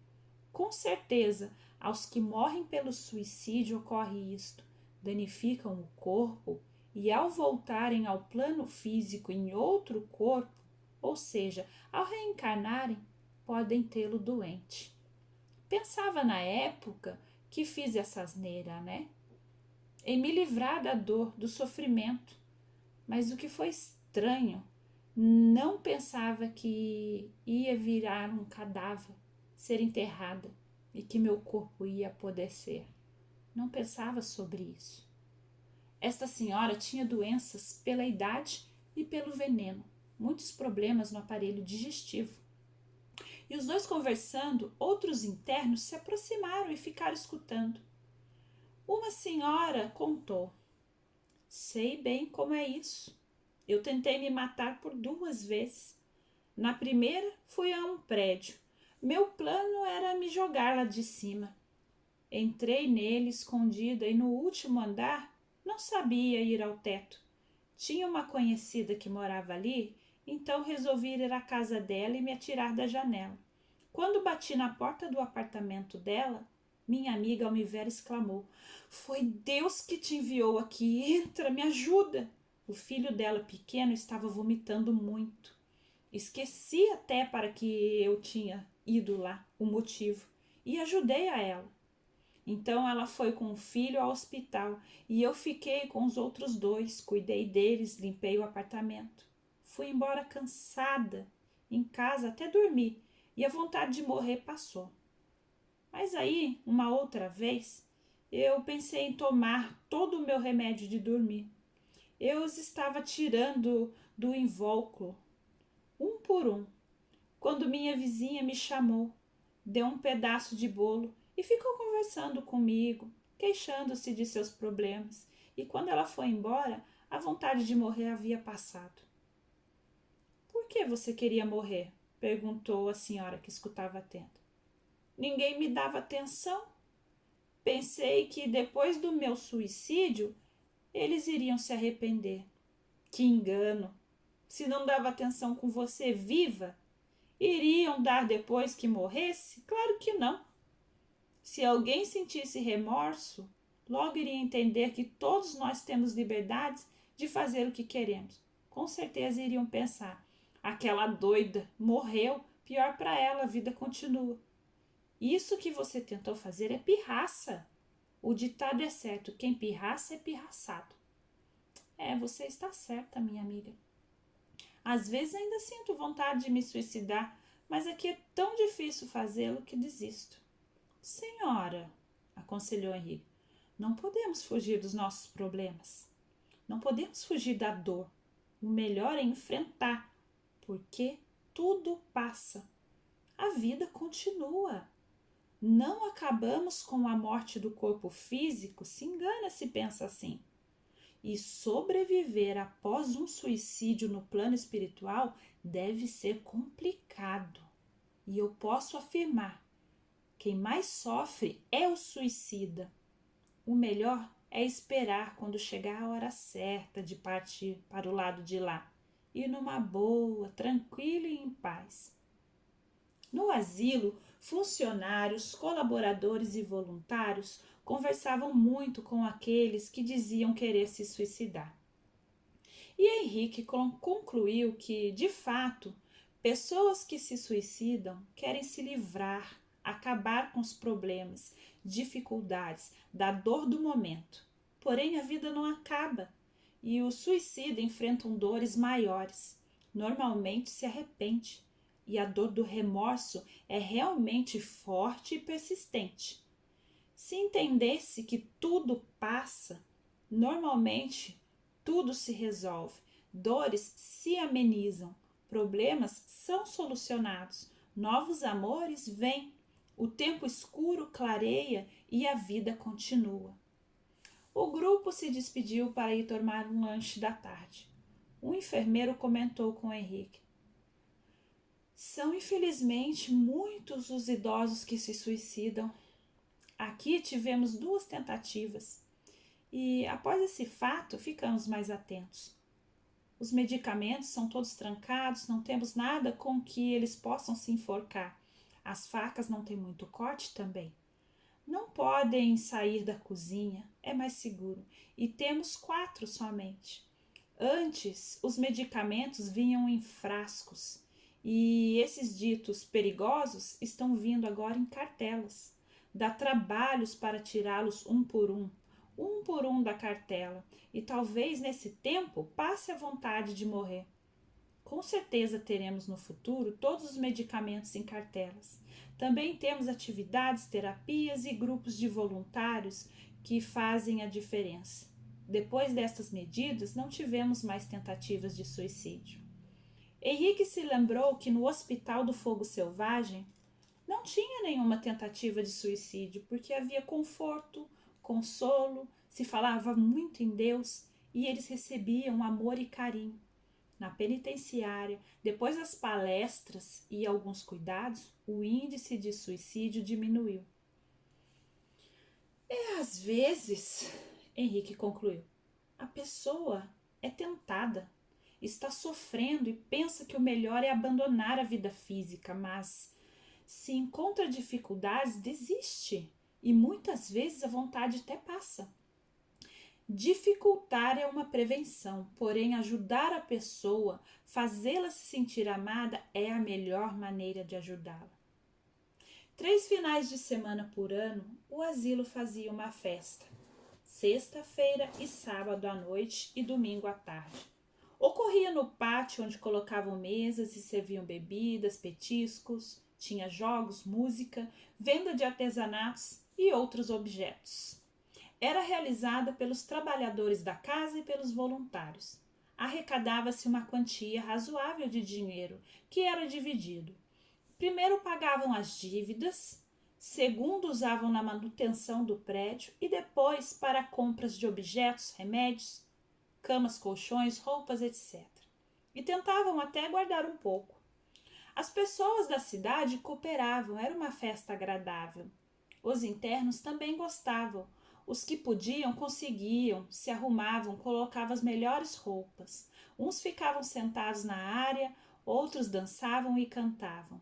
Com certeza, aos que morrem pelo suicídio ocorre isto. Danificam o corpo e, ao voltarem ao plano físico em outro corpo, ou seja, ao reencarnarem, podem tê-lo doente. Pensava na época que fiz essa asneira, né? Em me livrar da dor, do sofrimento. Mas o que foi estranho, não pensava que ia virar um cadáver, ser enterrada e que meu corpo ia apodrecer. Não pensava sobre isso. Esta senhora tinha doenças pela idade e pelo veneno, muitos problemas no aparelho digestivo. E os dois conversando, outros internos se aproximaram e ficaram escutando. Uma senhora contou: sei bem como é isso. Eu tentei me matar por 2 vezes. Na primeira, fui a um prédio. Meu plano era me jogar lá de cima. Entrei nele escondida e no último andar não sabia ir ao teto. Tinha uma conhecida que morava ali, então resolvi ir à casa dela e me atirar da janela. Quando bati na porta do apartamento dela, minha amiga, ao me ver, exclamou: foi Deus que te enviou aqui, entra, me ajuda. O filho dela pequeno estava vomitando muito. Esqueci até para que eu tinha ido lá, o motivo, e ajudei a ela. Então ela foi com o filho ao hospital e eu fiquei com os outros 2, cuidei deles, limpei o apartamento. Fui embora cansada, em casa até dormi, e a vontade de morrer passou. Mas aí, uma outra vez, eu pensei em tomar todo o meu remédio de dormir. Eu os estava tirando do invólucro, um por um, quando minha vizinha me chamou, deu um pedaço de bolo e ficou conversando comigo, queixando-se de seus problemas. E quando ela foi embora, a vontade de morrer havia passado. Por que você queria morrer? Perguntou a senhora que escutava atenta. Ninguém me dava atenção. Pensei que depois do meu suicídio, eles iriam se arrepender. Que engano! Se não dava atenção com você viva, iriam dar depois que morresse? Claro que não. Se alguém sentisse remorso, logo iria entender que todos nós temos liberdades de fazer o que queremos. Com certeza iriam pensar: aquela doida morreu, pior para ela, a vida continua. Isso que você tentou fazer é pirraça. O ditado é certo: quem pirraça é pirraçado. Você está certa, minha amiga. Às vezes ainda sinto vontade de me suicidar, mas aqui é tão difícil fazê-lo que desisto. Senhora, aconselhou Henrique, não podemos fugir dos nossos problemas. Não podemos fugir da dor. O melhor é enfrentar, porque tudo passa. A vida continua. Não acabamos com a morte do corpo físico, se engana se pensa assim. E sobreviver após um suicídio no plano espiritual deve ser complicado. E eu posso afirmar, quem mais sofre é o suicida. O melhor é esperar quando chegar a hora certa de partir para o lado de lá, ir numa boa, tranquilo e em paz. No asilo, funcionários, colaboradores e voluntários conversavam muito com aqueles que diziam querer se suicidar. E Henrique concluiu que, de fato, pessoas que se suicidam querem se livrar, acabar com os problemas, dificuldades, da dor do momento. Porém, a vida não acaba e o suicida enfrentam dores maiores. Normalmente se arrepende e a dor do remorso é realmente forte e persistente. Se entendesse que tudo passa, normalmente tudo se resolve, dores se amenizam, problemas são solucionados, novos amores vêm, o tempo escuro clareia e a vida continua. O grupo se despediu para ir tomar um lanche da tarde. um enfermeiro comentou com Henrique. São infelizmente muitos os idosos que se suicidam. Aqui tivemos 2 tentativas e, após esse fato, ficamos mais atentos. Os medicamentos são todos trancados, não temos nada com que eles possam se enforcar. As facas não têm muito corte também. Não podem sair da cozinha, é mais seguro. E temos 4 somente. Antes, os medicamentos vinham em frascos e esses ditos perigosos estão vindo agora em cartelas. Dá trabalhos para tirá-los um por um da cartela, e talvez nesse tempo passe a vontade de morrer. Com certeza teremos no futuro todos os medicamentos em cartelas. Também temos atividades, terapias e grupos de voluntários que fazem a diferença. Depois destas medidas, não tivemos mais tentativas de suicídio. Henrique se lembrou que no Hospital do Fogo Selvagem não tinha nenhuma tentativa de suicídio, porque havia conforto, consolo, se falava muito em Deus e eles recebiam amor e carinho. Na penitenciária, depois das palestras e alguns cuidados, o índice de suicídio diminuiu. Às vezes, Henrique concluiu, a pessoa é tentada, está sofrendo e pensa que o melhor é abandonar a vida física, mas se encontra dificuldades, desiste e muitas vezes a vontade até passa. Dificultar é uma prevenção, porém ajudar a pessoa, fazê-la se sentir amada é a melhor maneira de ajudá-la. 3 finais de semana por ano, o asilo fazia uma festa. Sexta-feira e sábado à noite e domingo à tarde. Ocorria no pátio onde colocavam mesas e serviam bebidas, petiscos, tinha jogos, música, venda de artesanatos e outros objetos. Era realizada pelos trabalhadores da casa e pelos voluntários. Arrecadava-se uma quantia razoável de dinheiro, que era dividido. Primeiro pagavam as dívidas, segundo usavam na manutenção do prédio e depois para compras de objetos, remédios, camas, colchões, roupas, etc. E tentavam até guardar um pouco. As pessoas da cidade cooperavam, era uma festa agradável. Os internos também gostavam. Os que podiam conseguiam, se arrumavam, colocavam as melhores roupas. Uns ficavam sentados na área, outros dançavam e cantavam.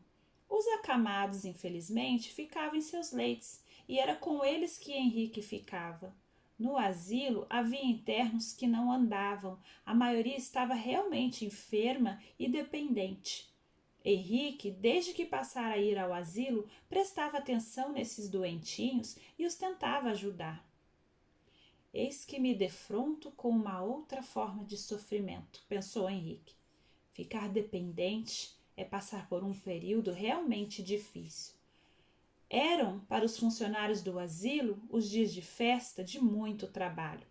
Os acamados, infelizmente, ficavam em seus leitos, e era com eles que Henrique ficava. No asilo havia internos que não andavam, a maioria estava realmente enferma e dependente. Henrique, desde que passara a ir ao asilo, prestava atenção nesses doentinhos e os tentava ajudar. Eis que me defronto com uma outra forma de sofrimento, pensou Henrique. Ficar dependente é passar por um período realmente difícil. Eram, para os funcionários do asilo, os dias de festa de muito trabalho.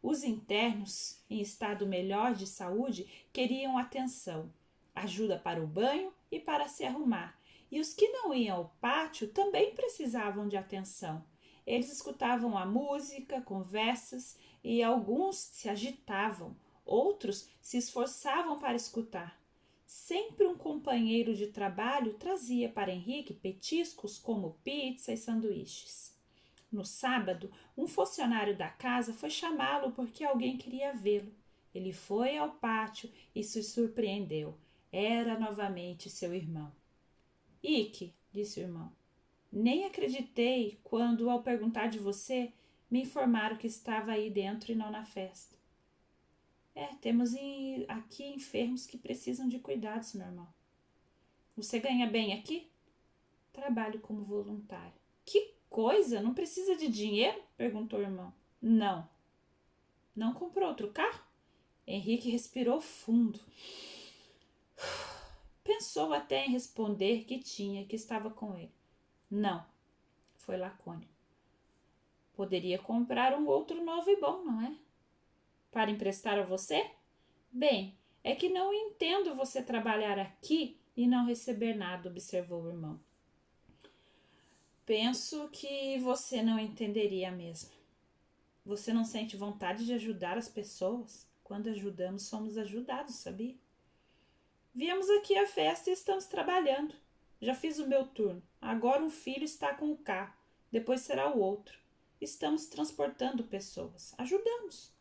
Os internos, em estado melhor de saúde, queriam atenção, ajuda para o banho e para se arrumar, e os que não iam ao pátio também precisavam de atenção. Eles escutavam a música, conversas e alguns se agitavam, outros se esforçavam para escutar. Sempre um companheiro de trabalho trazia para Henrique petiscos como pizza e sanduíches. No sábado, um funcionário da casa foi chamá-lo porque alguém queria vê-lo. Ele foi ao pátio e se surpreendeu. Era novamente seu irmão. Ike, disse o irmão, nem acreditei quando, ao perguntar de você, me informaram que estava aí dentro e não na festa. Temos aqui enfermos que precisam de cuidados, meu irmão. Você ganha bem aqui? Trabalho como voluntário. Que coisa! Não precisa de dinheiro? Perguntou o irmão. Não. Não comprou outro carro? Henrique respirou fundo. Pensou até em responder que tinha, que estava com ele. Não, foi lacônico. Poderia comprar um outro novo e bom, não é? Para emprestar a você? Bem, é que não entendo você trabalhar aqui e não receber nada, observou o irmão. Penso que você não entenderia mesmo. Você não sente vontade de ajudar as pessoas? Quando ajudamos, somos ajudados, sabia? Viemos aqui à festa e estamos trabalhando. Já fiz o meu turno. Agora um filho está com o carro. Depois será o outro. Estamos transportando pessoas. Ajudamos.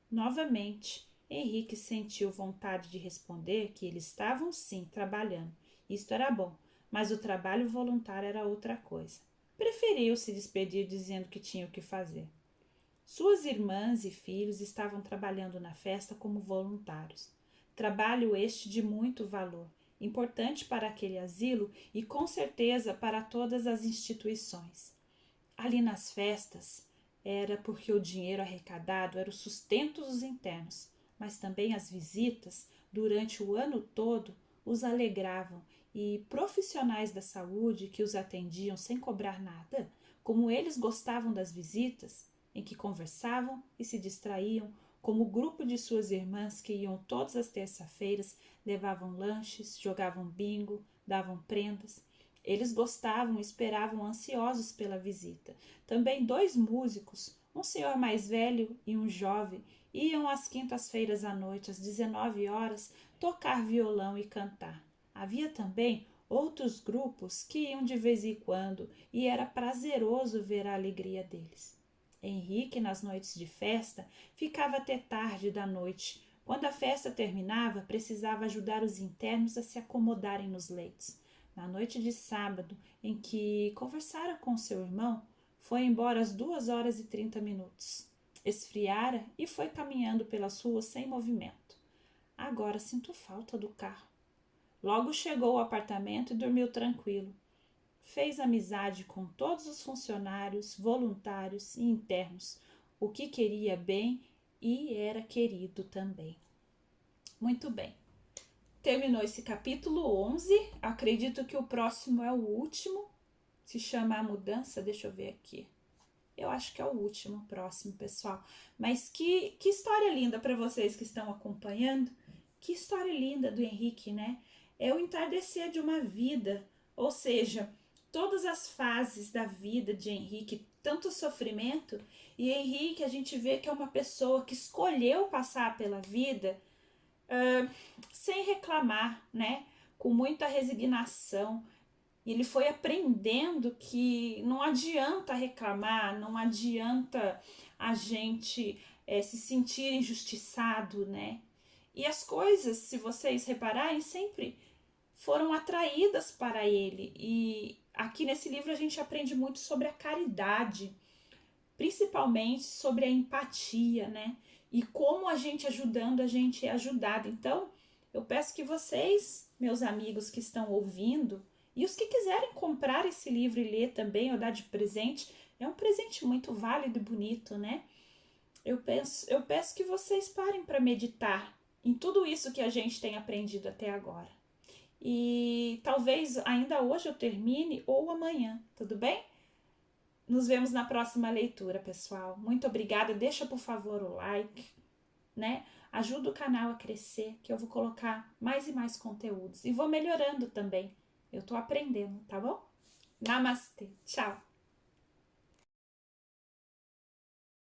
Novamente, Henrique sentiu vontade de responder que eles estavam sim trabalhando. Isto era bom, mas o trabalho voluntário era outra coisa. Preferiu se despedir dizendo que tinha o que fazer. Suas irmãs e filhos estavam trabalhando na festa como voluntários. Trabalho este de muito valor, importante para aquele asilo e com certeza para todas as instituições. Ali nas festas era porque o dinheiro arrecadado era o sustento dos internos, mas também as visitas, durante o ano todo, os alegravam e profissionais da saúde que os atendiam sem cobrar nada, como eles gostavam das visitas, em que conversavam e se distraíam, como o grupo de suas irmãs que iam todas as terça-feiras, levavam lanches, jogavam bingo, davam prendas. Eles gostavam e esperavam ansiosos pela visita. Também 2 músicos, um senhor mais velho e um jovem, iam às quintas-feiras à noite, às 19 horas, tocar violão e cantar. Havia também outros grupos que iam de vez em quando e era prazeroso ver a alegria deles. Henrique, nas noites de festa, ficava até tarde da noite. Quando a festa terminava, precisava ajudar os internos a se acomodarem nos leitos. Na noite de sábado, em que conversara com seu irmão, foi embora às 2h30. Esfriara e foi caminhando pelas ruas sem movimento. Agora sinto falta do carro. Logo chegou ao apartamento e dormiu tranquilo. Fez amizade com todos os funcionários, voluntários e internos, o que queria bem e era querido também. Muito bem. Terminou esse capítulo 11. Acredito que o próximo é o último. Se chama A Mudança. Deixa eu ver aqui. Eu acho que é o último, próximo, pessoal. Mas que história linda para vocês que estão acompanhando. Que história linda do Henrique, né? É o entardecer de uma vida. Ou seja, todas as fases da vida de Henrique, tanto sofrimento. E Henrique, a gente vê que é uma pessoa que escolheu passar pela vida sem reclamar, né? Com muita resignação. Ele foi aprendendo que não adianta reclamar, não adianta a gente se sentir injustiçado, né? E as coisas, se vocês repararem, sempre foram atraídas para ele. E aqui nesse livro a gente aprende muito sobre a caridade, principalmente sobre a empatia, né? E como a gente ajudando, a gente é ajudado. Então, eu peço que vocês, meus amigos que estão ouvindo, e os que quiserem comprar esse livro e ler também, ou dar de presente, é um presente muito válido e bonito, né? Eu peço que vocês parem para meditar em tudo isso que a gente tem aprendido até agora. E talvez ainda hoje eu termine ou amanhã, tudo bem? Nos vemos na próxima leitura, pessoal. Muito obrigada. Deixa, por favor, o like, né? Ajuda o canal a crescer, que eu vou colocar mais e mais conteúdos. E vou melhorando também. Eu tô aprendendo, tá bom? Namastê. Tchau.